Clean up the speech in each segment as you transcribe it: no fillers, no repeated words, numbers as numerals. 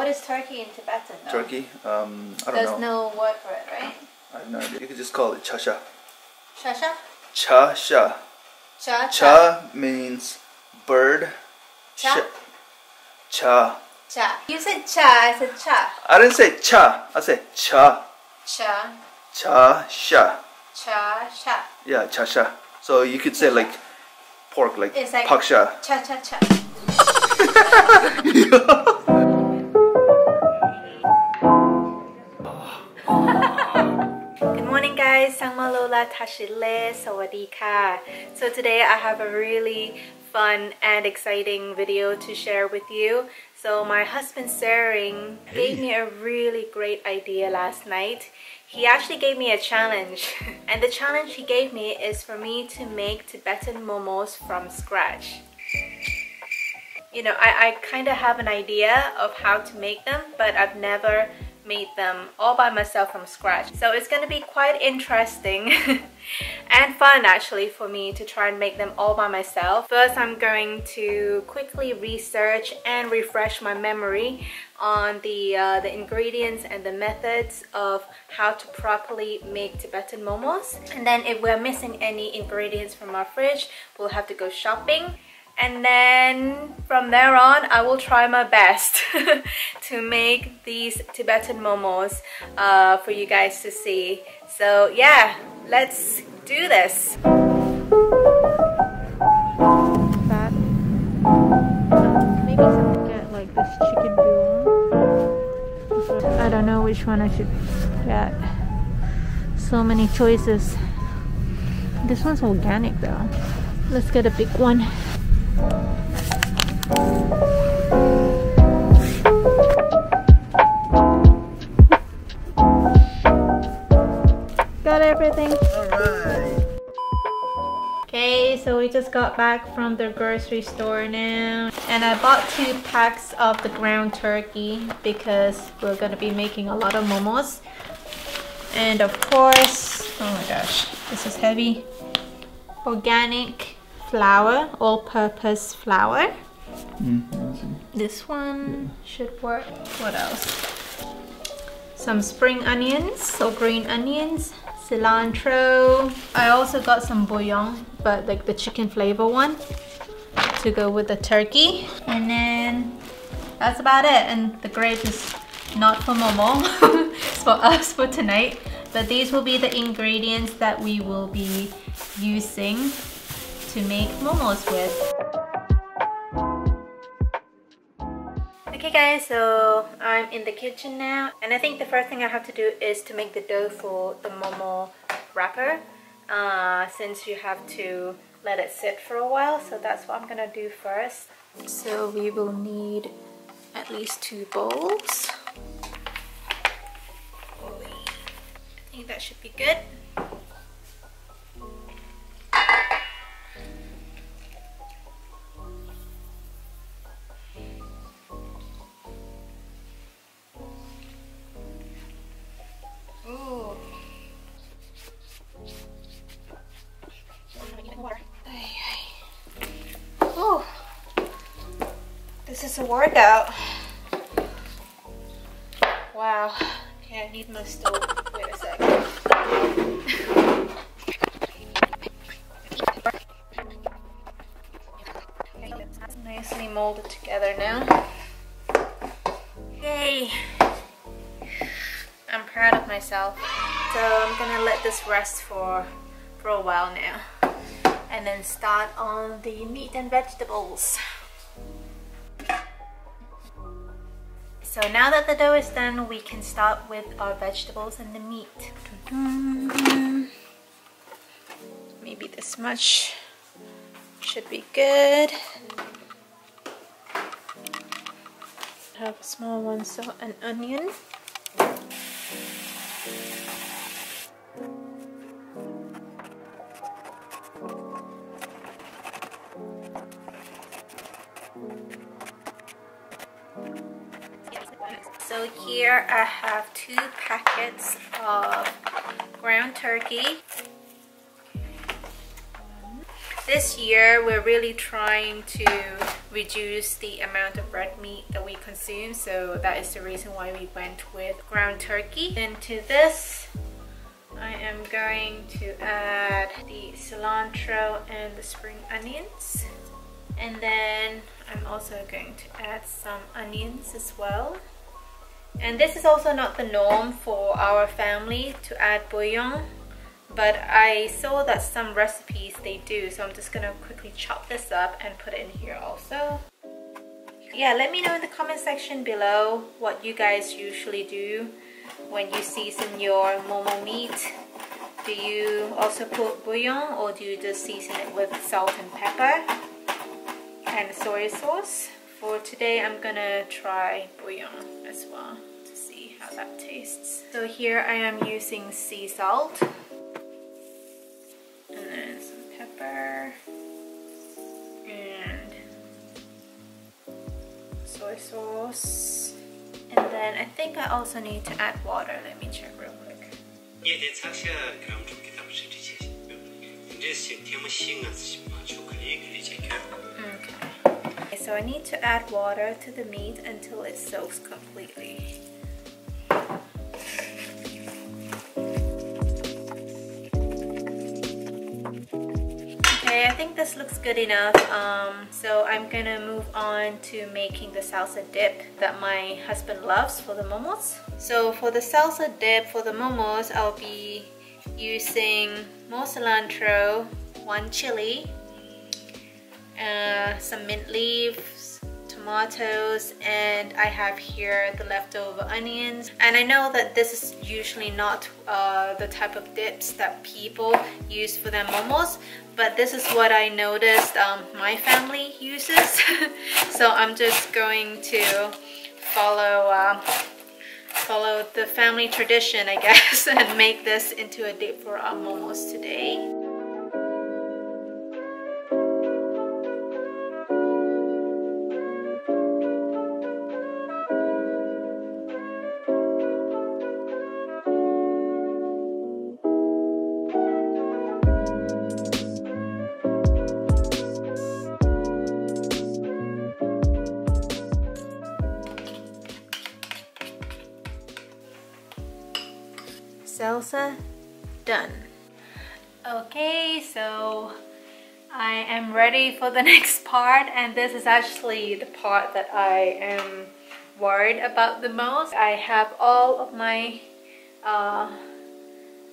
is turkey in Tibetan? Though? Turkey? I don't know. There's no word for it, right? I have no idea. You could just call it cha-sha. Cha-sha? Cha-sha. Cha-cha. Cha means bird. Cha? Cha. Cha. You said cha, I said cha. I didn't say cha. I said cha. Cha. Cha-sha. Cha-sha. Yeah, cha-sha. So you could say like pork, like it's like paksha. Cha-cha-cha. Good morning guys, Sangmalola Tashi le Sawadee ka. So today I have a really fun and exciting video to share with you. So my husband Tsering gave me a really great idea last night. He actually gave me a challenge and the challenge he gave me is for me to make Tibetan momos from scratch. You know, I kind of have an idea of how to make them, but I've never made them all by myself from scratch. So it's going to be quite interesting and fun actually for me to try and make them all by myself. First, I'm going to quickly research and refresh my memory on the ingredients and the methods of how to properly make Tibetan momos. And then if we're missing any ingredients from our fridge, we'll have to go shopping. And then from there on, I will try my best to make these Tibetan momos for you guys to see. So yeah, let's do this. That maybe something get like this chicken bouillon. I don't know which one I should get. So many choices. This one's organic though. Let's get a big one. Got everything. Alright. Okay, so we just got back from the grocery store now. And I bought 2 packs of the ground turkey because we're gonna be making a lot of momos. And of course, oh my gosh, this is heavy. Organic flour, all-purpose flour. This one should work. What else? Some spring onions or green onions, cilantro. I also got some bouillon, but like the chicken flavor one to go with the turkey. And then that's about it. And the grape is not for Momo, it's for us for tonight. But these will be the ingredients that we will be using to make momos with. Okay guys, so I'm in the kitchen now and I think the first thing I have to do is to make the dough for the momo wrapper since you have to let it sit for a while, so that's what I'm gonna do first. So we will need at least 2 bowls. I think that should be good. Oh, this is a workout. Wow. Okay, I need my stove. Wait a second. It's nicely molded together now. Yay! I'm proud of myself. So I'm gonna let this rest for a while now. And then start on the meat and vegetables. So now that the dough is done, we can start with our vegetables and the meat. Maybe this much should be good. Have a small one, so an onion. So here I have 2 packets of ground turkey. This year we're really trying to reduce the amount of red meat that we consume, so that is the reason why we went with ground turkey. Into this, I am going to add the cilantro and the spring onions, and then I'm also going to add some onions as well. And this is also not the norm for our family to add bouillon, but I saw that some recipes they do, so I'm just gonna quickly chop this up and put it in here also. Yeah, let me know in the comment section below what you guys usually do when you season your momo meat. Do you also put bouillon, or do you just season it with salt and pepper and soy sauce? For today, I'm gonna try bouillon as well to see how that tastes. So here I am using sea salt, and then some pepper and soy sauce, and then I think I also need to add water. Let me check real quick. Okay, so I need to add water to the meat until it soaks completely. Okay, I think this looks good enough. So I'm gonna move on to making the salsa dip that my husband loves for the momos. So for the salsa dip for the momos, I'll be using more cilantro, 1 chili, some mint leaves, tomatoes, and I have here the leftover onions. And I know that this is usually not the type of dips that people use for their momos, but this is what I noticed my family uses. So I'm just going to follow the family tradition, I guess, and make this into a dip for our momos today. Salsa done. Okay, so I am ready for the next part, and this is actually the part that I am worried about the most. I have all of my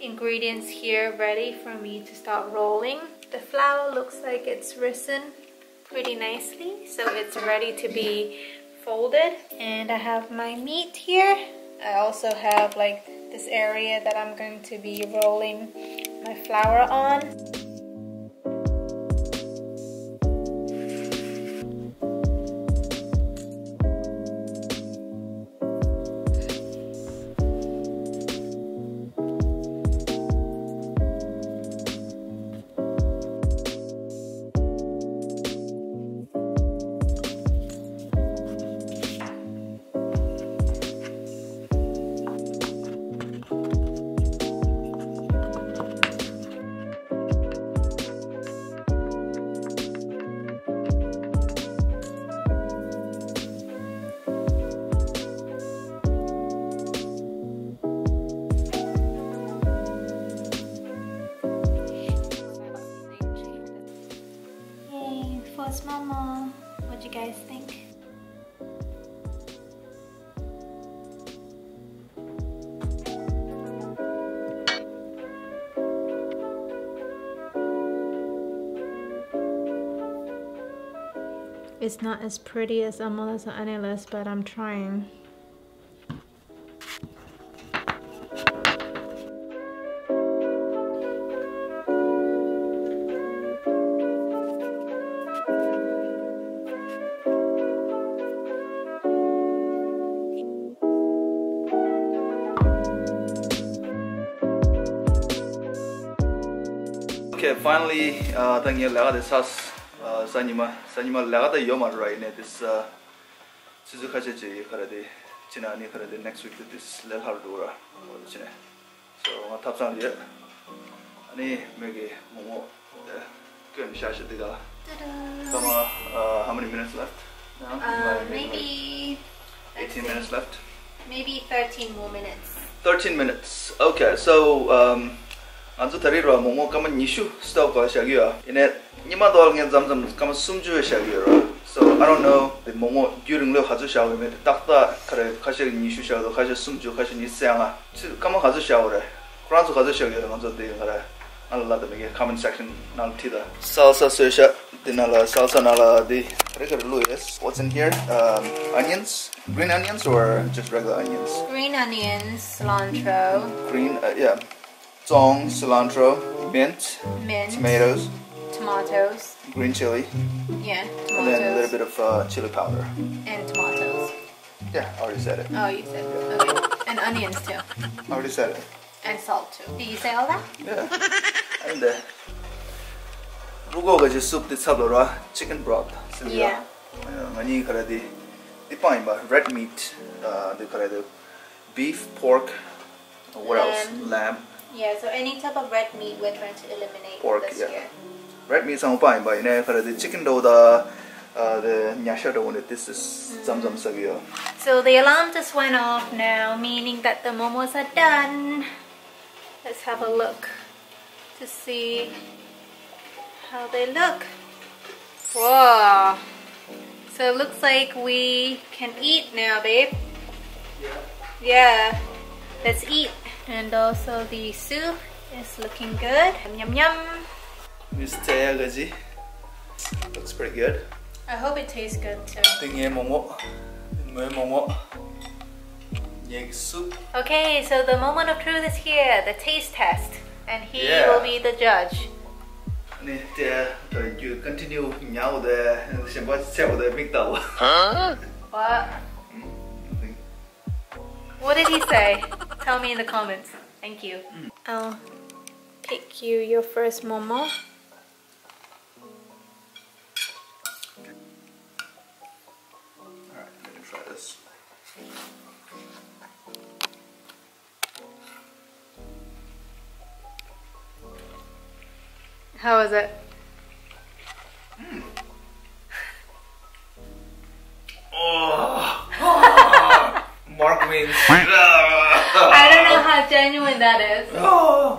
ingredients here ready for me to start rolling. The flour looks like it's risen pretty nicely, so it's ready to be folded. And I have my meat here. I also have like this area that I'm going to be rolling my flour on. First momo, what do you guys think? It's not as pretty as omelets or anilles, but I'm trying. Okay, finally, thank you, Lega the sauce. Sanima Lega the Yoma right now. This Suzukaji, Haradi, Chinani, Haradi next week. This Lel Hardura. So, I tap on yet. Ani, Meggy, Momo, the Gun Shash. How many minutes left now? Maybe 18 minutes left. Maybe 13 more minutes. 13 minutes. Okay, so 안주 다리로 모모 까만 니슈 스톱가 시작이야. 이내 니마도 그냥 잠잠 까만 숨주에 시작이야. So I don't know the momo during the 가주 샤워면 딱다 그래 가시 니슈 샤워도 가시 숨주 가시 니스양아. 까만 가주 샤워래. 그런서 가주 샤워야 먼저 돼 그래. 알라도 이게 comment section 날 티다. Salsa sesha dinala salsa nala di regular Louis. What's in here? Onions, green onions or just regular onions? Green onions, cilantro. Green, yeah. Zong, cilantro, mint, tomatoes, green chili, yeah, tomatoes, and then a little bit of chili powder. And tomatoes. Yeah, I already said it. Oh, you said it. Okay. And onions too. I already said it. And salt too. Did you say all that? Yeah. And rugo gaji soup di sabora chicken broth. Yeah. Mani kara di pain ba red meat. Di kara di beef, pork. What else? Lamb. Yeah, so any type of red meat we're trying to eliminate pork, this year. Red meat sang pain ba ine kara di chicken do da the nyasha do one this is zamzam sagyo. So the alarm just went off now, meaning that the momos are done. Let's have a look to see how they look. Whoa! So it looks like we can eat now, babe. Yeah. Let's eat. And also the soup is looking good. Yum yum. This gaji looks pretty good. I hope it tastes good too. Tingye momo, momo, egg soup. Okay, so the moment of truth is here, the taste test, and he will be the judge. You continue now the big double. What? What did he say? Tell me in the comments. Thank you. I'll pick you your first momo. Alright, let me try this. How is it? Oh, Mark wins. I don't know how genuine that is. Oh,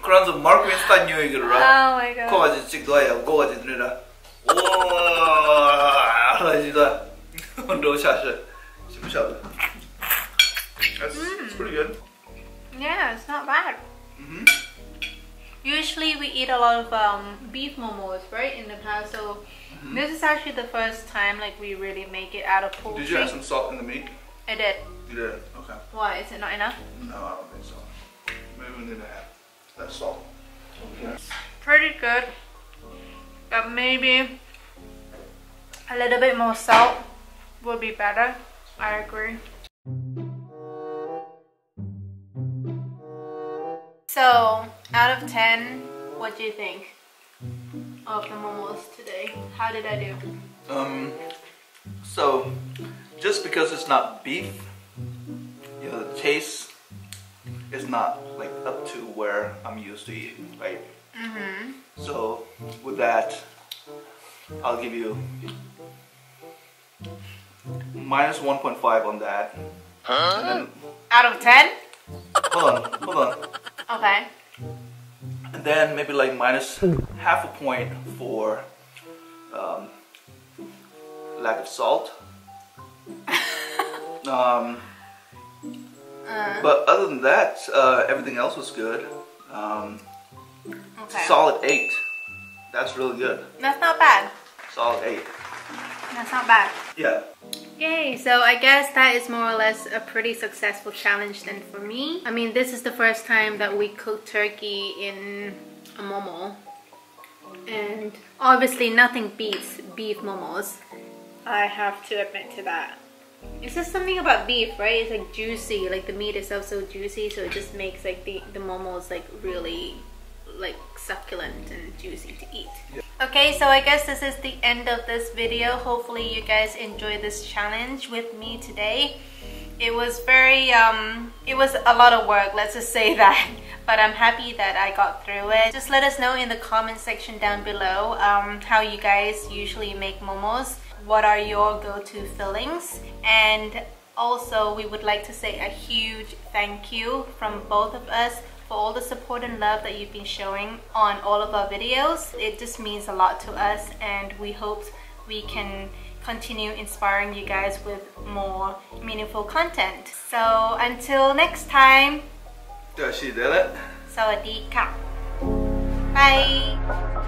그런서 Mark wins 단 요이기로. Oh my god. 거가지 찍도야, 거가지 들으라. 와, 하지다. 너 샷이, 심샷. It's pretty good. Yeah, it's not bad. Usually we eat a lot of beef momos, right, in the past. So this is actually the first time like we really make it out of poultry. Did you add some salt in the meat? I did. You did. Okay. Why? Is it not enough? No, I don't think so. Maybe we need to add that salt. Okay. Pretty good, but maybe a little bit more salt would be better. I agree. So, out of 10, what do you think of the momos today? How did I do? So just because it's not beef, you know, the taste is not like up to where I'm used to eating, right? So with that, I'll give you minus 1.5 on that. And then, Out of 10? hold on. Okay. And then maybe like minus half a point for lack of salt. But other than that, everything else was good. Okay. Solid 8. That's really good. That's not bad. Solid 8. That's not bad. Yeah. Yay, so I guess that is more or less a pretty successful challenge then for me. I mean, this is the first time that we cook turkey in a momo. And obviously nothing beats beef momos. I have to admit to that. It's just something about beef, right? It's like juicy, like the meat itself so juicy, so it just makes like the momos like really like succulent and juicy to eat. Okay, so I guess this is the end of this video. Hopefully you guys enjoyed this challenge with me today. It was very it was a lot of work, let's just say that. but I'm happy that I got through it. Just let us know in the comment section down below how you guys usually make momos. What are your go-to fillings? And also we would like to say a huge thank you from both of us for all the support and love that you've been showing on all of our videos. It just means a lot to us, and we hope we can continue inspiring you guys with more meaningful content. So until next time, Tashi, Delek. Sawadee ka. Bye.